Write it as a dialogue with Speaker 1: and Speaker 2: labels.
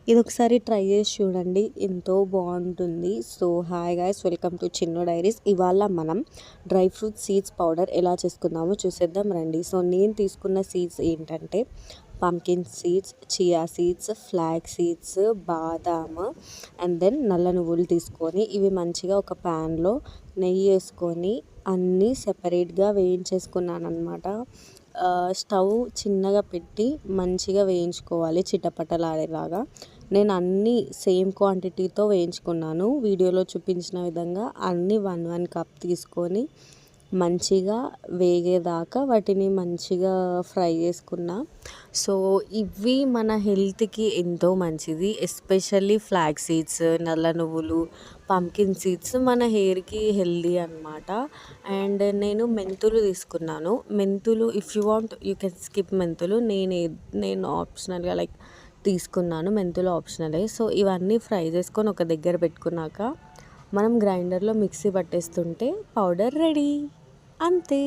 Speaker 1: ఇది ఒకసారి ట్రై చేసి చూడండి, ఎంతో బాగుంటుంది. So hi guys, welcome to Chinnu diaries. ఇవాళ మనం డ్రై ఫ్రూట్ సీడ్స్ పౌడర్ ఎలా చేసుకుందామో చూసేద్దాం రండి. సో నేను తీసుకున్న సీడ్స్ ఏంటంటే pumpkin seeds, chia seeds, flax seeds, badam and then నల్ల నువ్వులు తీసుకొని ఇవి మంచిగా ఒక ప్యాన్లో నెయ్యి వేసుకొని అన్నీ సెపరేట్గా వేయించేసుకున్నాను అనమాట. స్టవ్ చిన్నగా పెట్టి మంచిగా వేయించుకోవాలి చిటపటలాడేలాగా. నేను అన్నీ సేమ్ క్వాంటిటీతో వేయించుకున్నాను. వీడియోలో చూపించిన విధంగా అన్నీ 1 కప్ తీసుకొని మంచిగా వేగేదాకా వాటిని మంచిగా ఫ్రై చేసుకున్నా. సో ఇవి మన హెల్త్కి ఎంతో మంచిది. ఎస్పెషల్లీ ఫ్లాగ్ సీడ్స్, నల్ల నువ్వులు, పంకిన్ సీడ్స్ మన హెయిర్కి హెల్దీ అనమాట. అండ్ నేను మెంతులు తీసుకున్నాను. మెంతులు if you want you can skip మెంతులు. నేను ఆప్షనల్గా తీసుకున్నాను. మెంతులు ఆప్షనలే. సో ఇవన్నీ ఫ్రై చేసుకొని ఒక దగ్గర పెట్టుకున్నాక మనం గ్రైండర్లో మిక్సీ పట్టేస్తుంటే పౌడర్ రెడీ, అంతే.